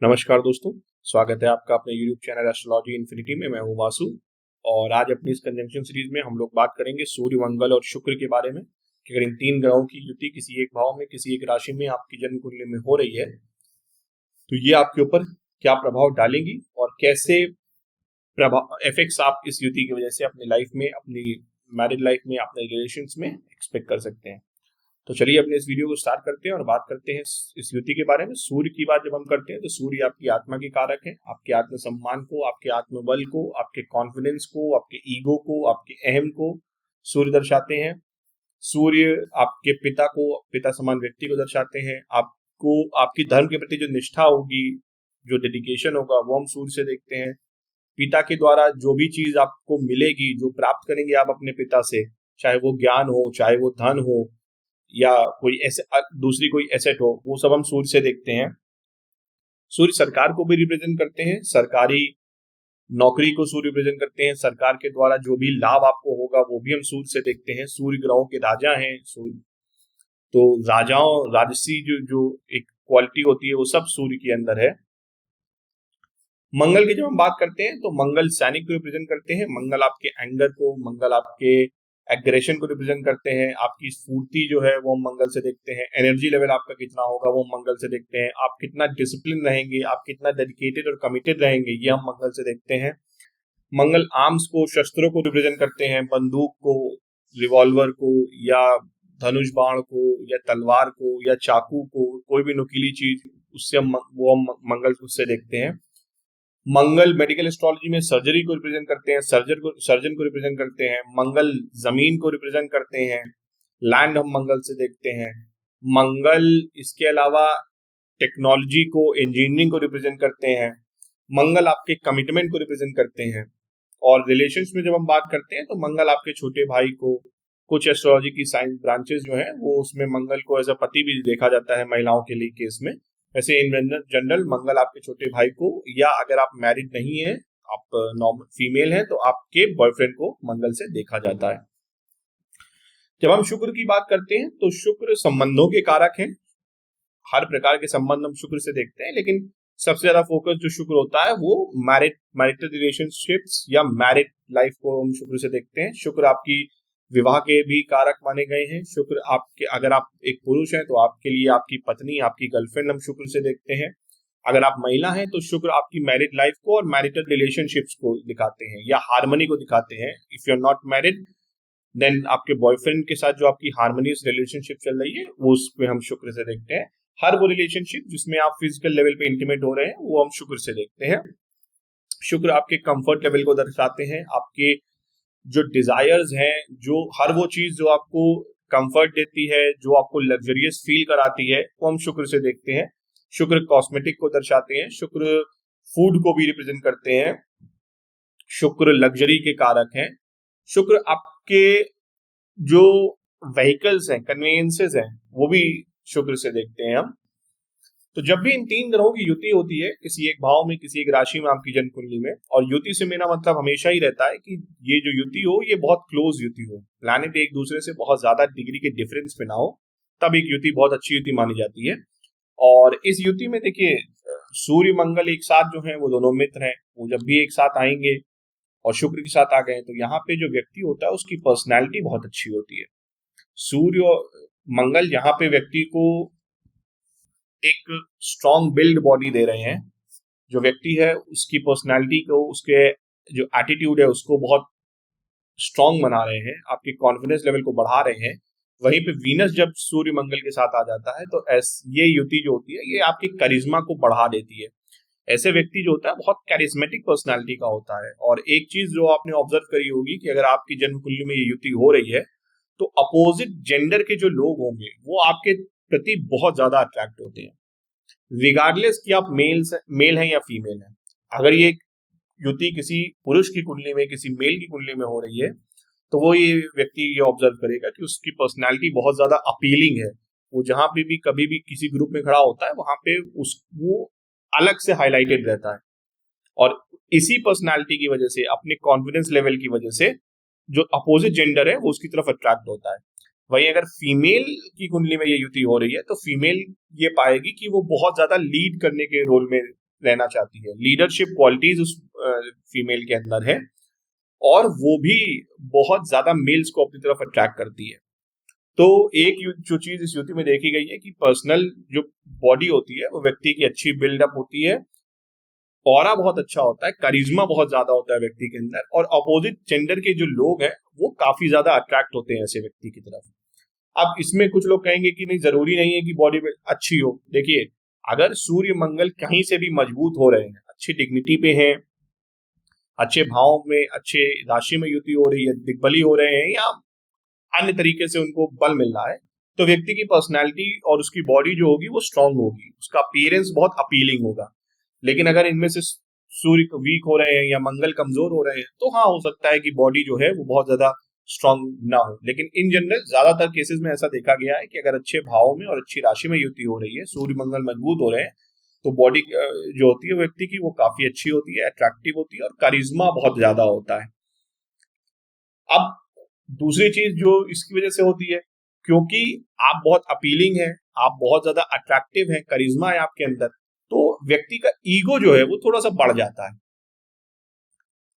नमस्कार दोस्तों, स्वागत है आपका अपने YouTube चैनल एस्ट्रोलॉजी इन्फिनिटी में। मैं हूं वासु और आज अपनी इस कंजंक्शन सीरीज में हम लोग बात करेंगे सूर्य, मंगल और शुक्र के बारे में कि अगर इन तीन ग्रहों की युति किसी एक भाव में, किसी एक राशि में आपकी जन्म कुंडली में हो रही है तो ये आपके ऊपर क्या प्रभाव डालेंगी और कैसे प्रभाव इफेक्ट्स आप इस युति की वजह से अपनी लाइफ में, अपनी मैरिड लाइफ में, अपने रिलेशंस में एक्सपेक्ट कर सकते हैं। तो चलिए अपने इस वीडियो को स्टार्ट करते हैं और बात करते हैं इस युति के बारे में। सूर्य की बात जब हम करते हैं तो सूर्य आपकी आत्मा के कारक है, आपके आत्मसम्मान को, आपके आत्मबल को, आपके कॉन्फिडेंस को, आपके ईगो को, आपके अहम को सूर्य दर्शाते हैं। सूर्य आपके पिता को, पिता समान व्यक्ति को दर्शाते हैं। आपको आपकी धर्म के प्रति जो निष्ठा होगी, जो डेडिकेशन होगा, वो हम सूर्य से देखते हैं। पिता के द्वारा जो भी चीज आपको मिलेगी, जो प्राप्त करेंगे आप अपने पिता से, चाहे वो ज्ञान हो, चाहे वो धन हो या कोई ऐसे दूसरी कोई एसेट हो, वो सब हम सूर्य से देखते हैं। सूर्य सरकार को भी रिप्रेजेंट करते हैं, सरकारी नौकरी को सूर्य रिप्रेजेंट करते हैं। सरकार के द्वारा जो भी लाभ आपको होगा वो भी हम सूर्य से देखते हैं। सूर्य ग्रहों के राजा हैं सूर्य, तो राजाओं, राजसी जो जो एक क्वालिटी होती है वो सब सूर्य के अंदर है। मंगल की जब हम बात करते हैं तो मंगल सैनिक को रिप्रेजेंट करते हैं। मंगल आपके एंगर को, मंगल आपके एग्रेशन को रिप्रेजेंट करते हैं। आपकी स्फूर्ति जो है वो हम मंगल से देखते हैं। एनर्जी लेवल आपका कितना होगा वो हम मंगल से देखते हैं। आप कितना डिसिप्लिन रहेंगे, आप कितना डेडिकेटेड और कमिटेड रहेंगे, ये हम मंगल से देखते हैं। मंगल आर्म्स को, शस्त्रों को रिप्रेजेंट करते हैं, बंदूक को, रिवॉल्वर को या धनुष बाण को या तलवार को या चाकू को, कोई भी नुकीली चीज, उससे हम मंगल उससे देखते हैं। मंगल मेडिकल एस्ट्रोलॉजी में सर्जरी को रिप्रेजेंट करते हैं, सर्जन को रिप्रेजेंट करते हैं। मंगल जमीन को रिप्रेजेंट करते हैं, लैंड हम मंगल से देखते हैं। मंगल इसके अलावा टेक्नोलॉजी को, इंजीनियरिंग को रिप्रेजेंट करते हैं। मंगल आपके कमिटमेंट को रिप्रेजेंट करते हैं। और रिलेशंस में जब हम बात करते हैं तो मंगल आपके छोटे भाई को, कुछ एस्ट्रोलॉजी की साइंस ब्रांचेस जो है वो उसमें मंगल को एज अ पति भी देखा जाता है महिलाओं के लिए केस में। वैसे इन जनरल मंगल आपके छोटे भाई को, या अगर आप मैरिड नहीं है, आप नॉर्मल फीमेल हैं, तो आपके बॉयफ्रेंड को मंगल से देखा जाता है। जब हम शुक्र की बात करते हैं तो शुक्र संबंधों के कारक हैं। हर प्रकार के संबंध हम शुक्र से देखते हैं, लेकिन सबसे ज्यादा फोकस जो शुक्र होता है वो मैरिटल रिलेशनशिप्स या मैरिड लाइफ को हम शुक्र से देखते हैं। शुक्र आपकी विवाह के भी कारक माने गए हैं। शुक्र आपके, अगर आप एक पुरुष हैं तो आपके लिए आपकी पत्नी, आपकी गर्लफ्रेंड हम शुक्र से देखते हैं। अगर आप महिला हैं तो शुक्र आपकी मैरिड लाइफ को और मैरिटल रिलेशनशिप्स को दिखाते हैं या हार्मनी को दिखाते हैं। If you are not married then आपके बॉयफ्रेंड के साथ जो आपकी हार्मोनियस रिलेशनशिप चल रही है वो उसमें हम शुक्र से देखते हैं। हर वो रिलेशनशिप जिसमें आप फिजिकल लेवल पे इंटीमेट हो रहे हैं वो हम शुक्र से देखते हैं। शुक्र आपके कंफर्ट लेवल को दर्शाते हैं, आपके जो डिजायर्स हैं, जो हर वो चीज जो आपको कंफर्ट देती है, जो आपको लग्जरियस फील कराती है, वो हम शुक्र से देखते हैं। शुक्र कॉस्मेटिक को दर्शाते हैं। शुक्र फूड को भी रिप्रेजेंट करते हैं। शुक्र लग्जरी के कारक हैं। शुक्र आपके जो व्हीकल्स हैं, कन्वीनियंसेस हैं, वो भी शुक्र से देखते हैं हम। तो जब भी इन तीन ग्रहों की युति होती है किसी एक भाव में, किसी एक राशि में आपकी जन्म कुंडली में, और युति से मेरा मतलब हमेशा ही रहता है कि ये जो युति हो ये बहुत क्लोज युति हो, प्लैनेट एक दूसरे से बहुत ज्यादा डिग्री के डिफरेंस में ना हो, तब एक युति बहुत अच्छी युति मानी जाती है। और इस युति में देखिए, सूर्य मंगल एक साथ जो है वो दोनों मित्र हैं, वो जब भी एक साथ आएंगे और शुक्र के साथ आ गए तो यहाँ पे जो व्यक्ति होता है उसकी पर्सनैलिटी बहुत अच्छी होती है। सूर्य और मंगल यहाँ पे व्यक्ति को एक स्ट्रॉन्ग बिल्ड बॉडी दे रहे हैं। जो व्यक्ति है उसकी पर्सनैलिटी को, उसके जो एटीट्यूड है उसको बहुत स्ट्रॉन्ग बना रहे हैं, आपके कॉन्फिडेंस लेवल को बढ़ा रहे हैं। वहीं पे वीनस जब सूर्य मंगल के साथ आ जाता है तो ये युति जो होती है ये आपकी करिश्मा को बढ़ा देती है। ऐसे व्यक्ति जो होता है बहुत कैरिस्मेटिक पर्सनालिटी का होता है। और एक चीज जो आपने ऑब्जर्व करी होगी कि अगर आपकी जन्म कुंडली में ये युति हो रही है तो अपोजिट जेंडर के जो लोग होंगे वो आपके प्रति बहुत ज्यादा अट्रैक्ट होते हैं, रिगार्डलेस कि आप मेल हैं या फीमेल हैं। अगर ये युति किसी पुरुष की कुंडली में, किसी मेल की कुंडली में हो रही है तो वो ये व्यक्ति ये ऑब्जर्व करेगा कि उसकी पर्सनैलिटी बहुत ज्यादा अपीलिंग है। वो जहां पे भी कभी भी किसी ग्रुप में खड़ा होता है वहां पे वो अलग से हाईलाइटेड रहता है। और इसी पर्सनालिटी की वजह से, अपने कॉन्फिडेंस लेवल की वजह से जो अपोजिट जेंडर है वो उसकी तरफ अट्रैक्ट होता है। वहीं अगर फीमेल की कुंडली में ये युति हो रही है तो फीमेल ये पाएगी कि वो बहुत ज्यादा लीड करने के रोल में रहना चाहती है, लीडरशिप क्वालिटीज उस फीमेल के अंदर है, और वो भी बहुत ज्यादा मेल्स को अपनी तरफ अट्रैक्ट करती है। तो एक जो चीज इस युति में देखी गई है कि पर्सनल जो बॉडी होती है वो व्यक्ति की अच्छी बिल्डअप होती है, ऑरा बहुत अच्छा होता है, करिश्मा बहुत ज्यादा होता है व्यक्ति के अंदर, और अपोजिट जेंडर के जो लोग हैं वो काफी ज्यादा अट्रैक्ट होते हैं ऐसे व्यक्ति की तरफ। अब इसमें कुछ लोग कहेंगे कि नहीं, जरूरी नहीं है कि बॉडी अच्छी हो। देखिए, अगर सूर्य मंगल कहीं से भी मजबूत हो रहे हैं, अच्छी डिग्निटी पे हैं, अच्छे भाव में, अच्छे राशि में युति हो रही है, दिग्बली हो रहे हैं, या अन्य तरीके से उनको बल मिल रहा है, तो व्यक्ति की पर्सनैलिटी और उसकी बॉडी जो होगी वो स्ट्रांग होगी, उसका अपीयरेंस बहुत अपीलिंग होगा। लेकिन अगर इनमें से सूर्य वीक हो रहे हैं या मंगल कमजोर हो रहे हैं, तो हाँ, हो सकता है कि बॉडी जो है वो बहुत ज्यादा स्ट्रांग ना हो। लेकिन इन जनरल ज्यादातर केसेस में ऐसा देखा गया है कि अगर अच्छे भाव में और अच्छी राशि में युति हो रही है, सूर्य मंगल मजबूत हो रहे हैं, तो बॉडी जो होती है व्यक्ति की वो काफी अच्छी होती है, अट्रैक्टिव होती है, और करिश्मा बहुत ज्यादा होता है। अब दूसरी चीज जो इसकी वजह से होती है, क्योंकि आप बहुत अपीलिंग है, आप बहुत ज्यादा अट्रैक्टिव हैं, करिश्मा है आपके अंदर, तो व्यक्ति का ईगो जो है वो थोड़ा सा बढ़ जाता है।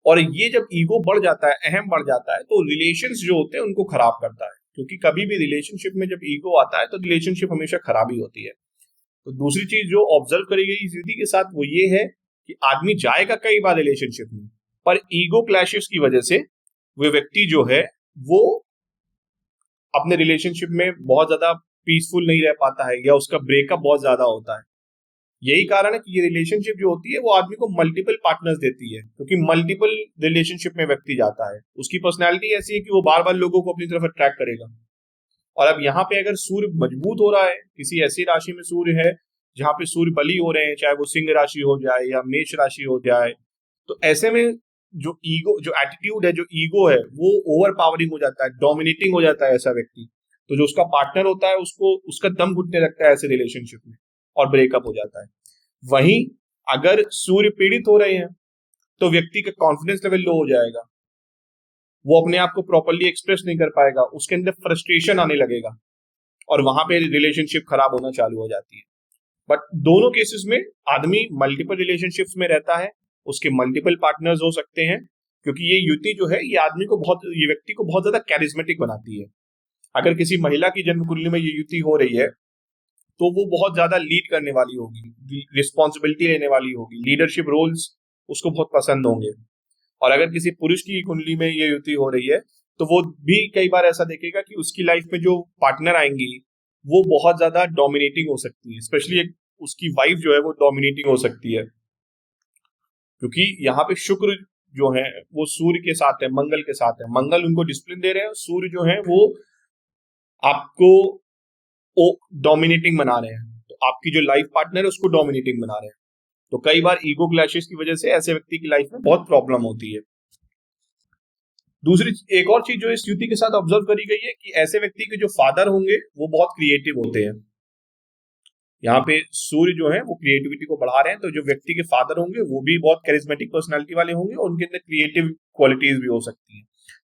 और ये जब ईगो बढ़ जाता है, अहम बढ़ जाता है, तो रिलेशंस जो होते हैं उनको खराब करता है, क्योंकि कभी भी रिलेशनशिप में जब ईगो आता है तो रिलेशनशिप हमेशा खराब ही होती है। तो दूसरी चीज जो ऑब्जर्व करी गई इस विधि के साथ वो ये है कि आदमी जाएगा कई बार रिलेशनशिप में, पर ईगो क्लैशेस की वजह से वो व्यक्ति जो है वो अपने रिलेशनशिप में बहुत ज्यादा पीसफुल नहीं रह पाता है, या उसका ब्रेकअप बहुत ज्यादा होता है। यही कारण है कि ये रिलेशनशिप जो होती है वो आदमी को मल्टीपल पार्टनर्स देती है, क्योंकि मल्टीपल रिलेशनशिप में व्यक्ति जाता है, उसकी पर्सनैलिटी ऐसी है कि वो बार बार लोगों को अपनी तरफ अट्रैक्ट करेगा। और अब यहाँ पे अगर सूर्य मजबूत हो रहा है, किसी ऐसी राशि में सूर्य है जहां पे सूर्य बली हो रहे हैं, चाहे वो सिंह राशि हो जाए या मेष राशि हो जाए, तो ऐसे में जो ईगो, जो एटीट्यूड है, जो ईगो है, वो ओवर पावरिंग हो जाता है, डोमिनेटिंग हो जाता है ऐसा व्यक्ति। तो जो उसका पार्टनर होता है उसको उसका दम घुटने लगता है ऐसे रिलेशनशिप में, और ब्रेकअप हो जाता है। वहीं अगर सूर्य पीड़ित हो रहे हैं तो व्यक्ति का कॉन्फिडेंस लेवल लो हो जाएगा, वो अपने आप को प्रॉपरली एक्सप्रेस नहीं कर पाएगा, उसके अंदर फ्रस्ट्रेशन आने लगेगा, और वहां पे रिलेशनशिप खराब होना चालू हो जाती है। बट दोनों केसेस में आदमी मल्टीपल रिलेशनशिप्स में रहता है, उसके मल्टीपल पार्टनर्स हो सकते हैं, क्योंकि ये युति जो है ये आदमी को बहुत, ये व्यक्ति को बहुत ज्यादा कैरिज्मेटिक बनाती है। अगर किसी महिला की जन्म कुंडली में ये युति हो रही है तो वो बहुत ज्यादा लीड करने वाली होगी, रिस्पॉन्सिबिलिटी लेने वाली होगी, लीडरशिप रोल्स उसको बहुत पसंद होंगे। और अगर किसी पुरुष की कुंडली में ये युति हो रही है तो वो भी कई बार ऐसा देखेगा कि उसकी लाइफ में जो पार्टनर आएंगी वो बहुत ज्यादा डोमिनेटिंग हो सकती है, स्पेशली उसकी वाइफ जो है वो डोमिनेटिंग हो सकती है, क्योंकि यहाँ पे शुक्र जो है वो सूर्य के साथ है, मंगल के साथ है, मंगल उनको डिसिप्लिन दे रहे हैं, सूर्य जो है वो आपको डोमिनेटिंग बना रहे हैं, तो आपकी जो लाइफ पार्टनर है उसको डोमिनेटिंग बना रहे हैं। तो कई बार ईगो क्लैशेस की वजह से ऐसे व्यक्ति की लाइफ में बहुत प्रॉब्लम होती है। दूसरी एक और चीज जो इस युति के साथ ऑब्जर्व करी गई है कि ऐसे व्यक्ति के जो फादर होंगे वो बहुत क्रिएटिव होते हैं। यहाँ पे सूर्य जो है वो क्रिएटिविटी को बढ़ा रहे हैं, तो जो व्यक्ति के फादर होंगे वो भी बहुत कैरिज्मेटिक पर्सनालिटी वाले होंगे, और उनके अंदर क्रिएटिव क्वालिटीज भी हो सकती है।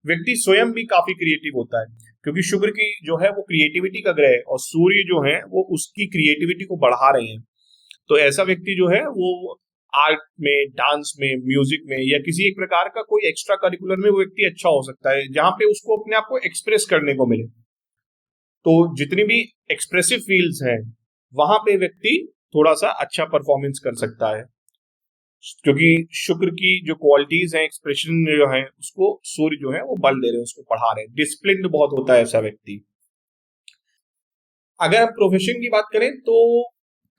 व्यक्ति स्वयं भी काफी क्रिएटिव होता है, क्योंकि शुक्र की जो है वो क्रिएटिविटी का ग्रह है, और सूर्य जो है वो उसकी क्रिएटिविटी को बढ़ा रहे हैं। तो ऐसा व्यक्ति जो है वो आर्ट में, डांस में, म्यूजिक में, या किसी एक प्रकार का कोई एक्स्ट्रा करिकुलर में वो व्यक्ति अच्छा हो सकता है, जहां पे उसको अपने आप को एक्सप्रेस करने को मिले। तो जितनी भी एक्सप्रेसिव फील्ड्स हैं वहां पे व्यक्ति थोड़ा सा अच्छा परफॉर्मेंस कर सकता है, क्योंकि शुक्र की जो क्वालिटीज हैं, एक्सप्रेशन जो है, उसको सूर्य जो है वो बल दे रहे हैं, उसको बढ़ा रहे हैं, डिसिप्लिन बहुत होता है ऐसा व्यक्ति। अगर हम प्रोफेशन की बात करें तो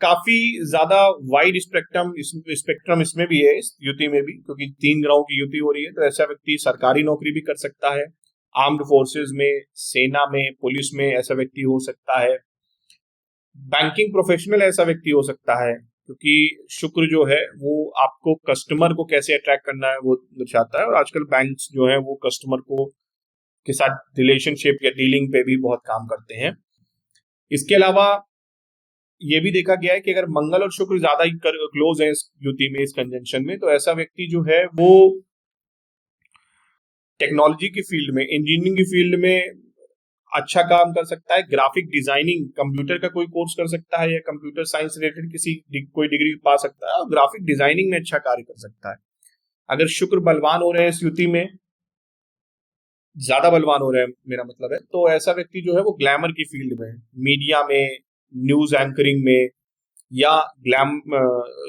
काफी ज्यादा वाइड स्पेक्ट्रम इसमें भी है, इस युति में भी, क्योंकि 3 ग्रहों की युति हो रही है, तो ऐसा व्यक्ति सरकारी नौकरी भी कर सकता है, आर्म्ड फोर्सेस में, सेना में, पुलिस में ऐसा व्यक्ति हो सकता है, बैंकिंग प्रोफेशनल ऐसा व्यक्ति हो सकता है, क्योंकि शुक्र जो है वो आपको कस्टमर को कैसे अट्रैक्ट करना है वो दर्शाता है, और आजकल बैंक्स जो है वो कस्टमर को के साथ रिलेशनशिप या डीलिंग पे भी बहुत काम करते हैं। इसके अलावा ये भी देखा गया है कि अगर मंगल और शुक्र ज्यादा ही क्लोज है इस युति में, इस कंजंक्शन में, तो ऐसा व्यक्ति जो है वो टेक्नोलॉजी की फील्ड में, इंजीनियरिंग की फील्ड में अच्छा काम कर सकता है। ग्राफिक डिजाइनिंग, कंप्यूटर का कोई कोर्स कर सकता है या कंप्यूटर साइंस रिलेटेड कोई डिग्री पा सकता है और ग्राफिक डिजाइनिंग में अच्छा कार्य कर सकता है। अगर शुक्र बलवान हो रहे हैं इस युति में, ज्यादा बलवान हो रहे हैं मेरा मतलब है, तो ऐसा व्यक्ति जो है वो ग्लैमर की फील्ड में, मीडिया में, न्यूज एंकरिंग में या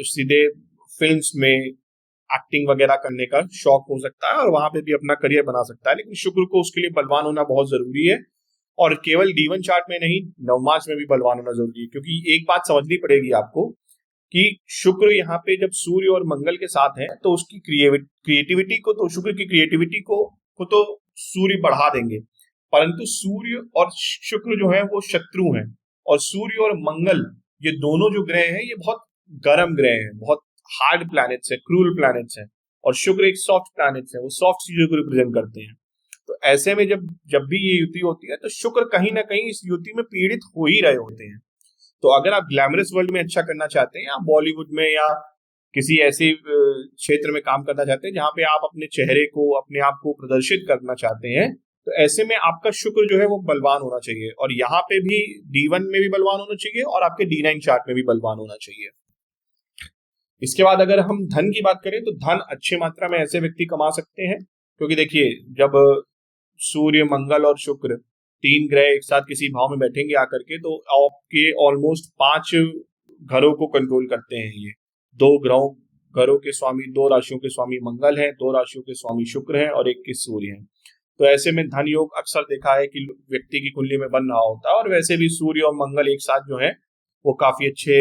सीधे फिल्म्स में एक्टिंग वगैरह करने का शौक हो सकता है और वहां पे भी अपना करियर बना सकता है। लेकिन शुक्र को उसके लिए बलवान होना बहुत जरूरी है और केवल D1 चार्ट में नहीं, नवमास में भी बलवान होना जरूरी है। क्योंकि एक बात समझनी पड़ेगी आपको कि शुक्र यहाँ पे जब सूर्य और मंगल के साथ है तो उसकी क्रिएटिविटी को, तो शुक्र की क्रिएटिविटी को तो सूर्य बढ़ा देंगे, परंतु सूर्य और शुक्र जो है वो शत्रु हैं। और सूर्य और मंगल ये दोनों जो ग्रह हैं ये बहुत गर्म ग्रह हैं, बहुत हार्ड प्लैनेट्स है, क्रूल प्लैनेट्स हैं। और शुक्र एक सॉफ्ट प्लैनेट्स है, वो सॉफ्ट चीजों को रिप्रेजेंट करते हैं। तो ऐसे में जब जब भी ये युति होती है तो शुक्र कहीं ना कहीं इस युति में पीड़ित हो ही रहे होते हैं। तो अगर आप ग्लैमरस वर्ल्ड में अच्छा करना चाहते हैं या बॉलीवुड में या किसी ऐसे क्षेत्र में काम करना चाहते हैं जहां पे आप अपने चेहरे को, अपने आप को प्रदर्शित करना चाहते हैं, तो ऐसे में आपका शुक्र जो है वो बलवान होना चाहिए। और यहाँ पे भी D1 में भी बलवान होना चाहिए और आपके D9 चार्ट में भी बलवान होना चाहिए। इसके बाद अगर हम धन की बात करें तो धन अच्छे मात्रा में ऐसे व्यक्ति कमा सकते हैं, क्योंकि देखिए जब सूर्य, मंगल और शुक्र तीन ग्रह एक साथ किसी भाव में बैठेंगे आकर के, तो आपके ऑलमोस्ट 5 घरों को कंट्रोल करते हैं ये। दो घरों के स्वामी, 2 राशियों के स्वामी मंगल हैं, 2 राशियों के स्वामी शुक्र हैं और 21 सूर्य हैं। तो ऐसे में धन योग अक्सर देखा है कि व्यक्ति की कुंडली में बन रहा होता है। और वैसे भी सूर्य और मंगल एक साथ जो है वो काफी अच्छे,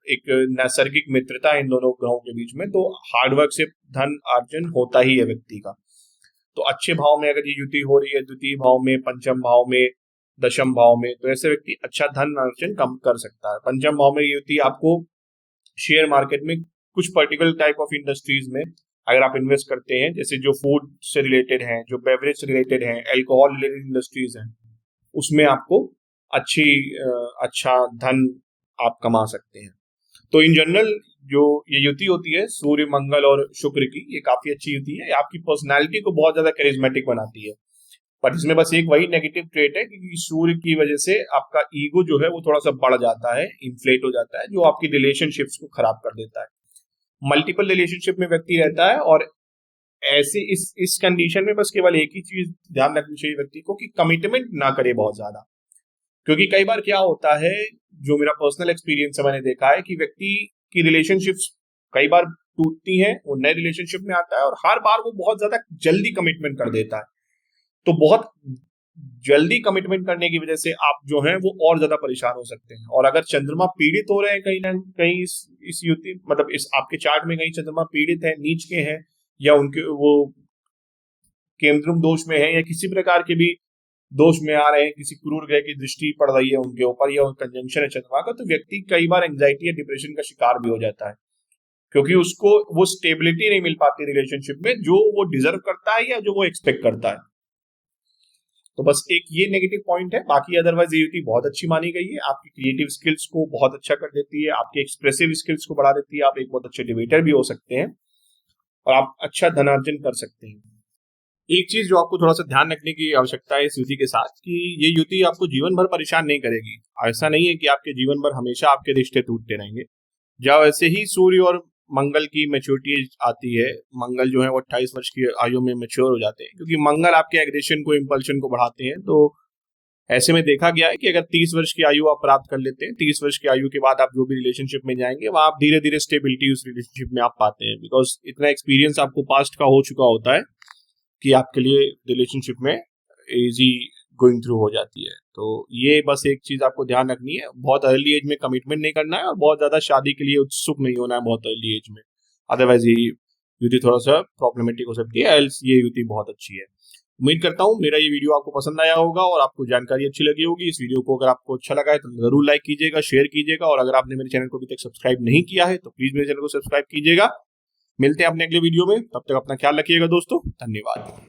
एक नैसर्गिक मित्रता है इन दोनों ग्रहों के बीच में, तो हार्डवर्क से धन अर्जन होता ही है व्यक्ति का। तो अच्छे भाव में अगर ये युति हो रही है, द्वितीय भाव में, पंचम भाव में, दशम भाव में, तो ऐसे व्यक्ति अच्छा धन अर्जन कम कर सकता है। पंचम भाव में युति आपको शेयर मार्केट में कुछ पर्टिकुलर टाइप ऑफ इंडस्ट्रीज में अगर आप इन्वेस्ट करते हैं, जैसे जो फूड से रिलेटेड हैं, जो बेवरेज से रिलेटेड हैं, अल्कोहल रिलेटेड इंडस्ट्रीज हैं, उसमें आपको अच्छा धन आप कमा सकते हैं। तो इन जनरल जो ये युति होती है सूर्य, मंगल और शुक्र की, ये काफी अच्छी युति है। आपकी पर्सनालिटी को बहुत ज्यादा करिश्मेटिक बनाती है। पर इसमें बस एक वही नेगेटिव ट्रेट है कि सूर्य की वजह से आपका ईगो जो है वो थोड़ा सा बढ़ जाता है, इन्फ्लेट हो जाता है, जो आपकी रिलेशनशिप्स को खराब कर देता है। मल्टीपल रिलेशनशिप में व्यक्ति रहता है और ऐसे इस कंडीशन में बस केवल एक ही चीज ध्यान रखनी चाहिए व्यक्ति को कि कमिटमेंट ना करे बहुत ज्यादा। क्योंकि कई बार क्या होता है, जो मेरा पर्सनल एक्सपीरियंस है, मैंने देखा है कि व्यक्ति की रिलेशनशिप्स कई बार टूटती हैं, वो नए रिलेशनशिप में आता है और हर बार वो बहुत ज्यादा जल्दी कमिटमेंट कर देता है। तो बहुत जल्दी कमिटमेंट करने की वजह से आप जो हैं वो और ज्यादा परेशान हो सकते हैं। और अगर चंद्रमा पीड़ित हो रहे हैं कहीं ना कहीं इस युति, मतलब इस आपके चार्ट में कहीं चंद्रमा पीड़ित है, नीच के हैं, या उनके वो केंद्रम दोष में है, या किसी प्रकार के भी दोष में आ रहे हैं, किसी क्रूर ग्रह की दृष्टि पड़ रही है उनके ऊपर, या कंजंक्शन है चंद्रमा का, तो व्यक्ति कई बार एंजाइटी या डिप्रेशन का शिकार भी हो जाता है। क्योंकि उसको वो स्टेबिलिटी नहीं मिल पाती रिलेशनशिप में जो वो डिजर्व करता है या जो वो एक्सपेक्ट करता है। तो बस एक ये नेगेटिव पॉइंट है। बाकी अदरवाइज ये युति बहुत अच्छी मानी गई है। आपकी क्रिएटिव स्किल्स को बहुत अच्छा कर देती है, आपके एक्सप्रेसिव स्किल्स को बढ़ा देती है, आप एक बहुत अच्छे डिबेटर भी हो सकते हैं और आप अच्छा धनार्जन कर सकते हैं। एक चीज जो आपको थोड़ा सा ध्यान रखने की आवश्यकता है इस युति के साथ, कि ये युति आपको जीवन भर परेशान नहीं करेगी। ऐसा नहीं है कि आपके जीवन भर हमेशा आपके रिश्ते टूटते रहेंगे। जब ऐसे ही सूर्य और मंगल की मैच्योरिटी आती है, मंगल जो है वो 28 वर्ष की आयु में मैच्योर हो जाते हैं, क्योंकि मंगल आपके एग्रेशन को, इंपल्शन को बढ़ाते हैं। तो ऐसे में देखा गया है कि अगर 30 वर्ष की आयु आप प्राप्त कर लेते हैं, 30 वर्ष की आयु के बाद आप जो भी रिलेशनशिप में जाएंगे वहां आप धीरे धीरे स्टेबिलिटी उस रिलेशनशिप में आप पाते हैं, बिकॉज इतना एक्सपीरियंस आपको पास्ट का हो चुका होता है कि आपके लिए रिलेशनशिप में इजी गोइंग थ्रू हो जाती है। तो ये बस एक चीज आपको ध्यान रखनी है, बहुत अर्ली एज में कमिटमेंट नहीं करना है और बहुत ज्यादा शादी के लिए उत्सुक नहीं होना है बहुत अर्ली एज में, अदरवाइज ये युति थोड़ा सा प्रॉब्लमेटिक हो सकती है। एल्स ये युति बहुत अच्छी है। उम्मीद करता हूँ मेरा ये वीडियो आपको पसंद आया होगा और आपको जानकारी अच्छी लगी होगी। इस वीडियो को अगर आपको अच्छा लगा है तो जरूर लाइक कीजिएगा, शेयर कीजिएगा, और अगर आपने मेरे चैनल को अभी तक सब्सक्राइब नहीं किया है तो प्लीज मेरे चैनल को सब्सक्राइब कीजिएगा। मिलते हैं अपने अगले वीडियो में, तब तक अपना ख्याल रखिएगा दोस्तों। धन्यवाद।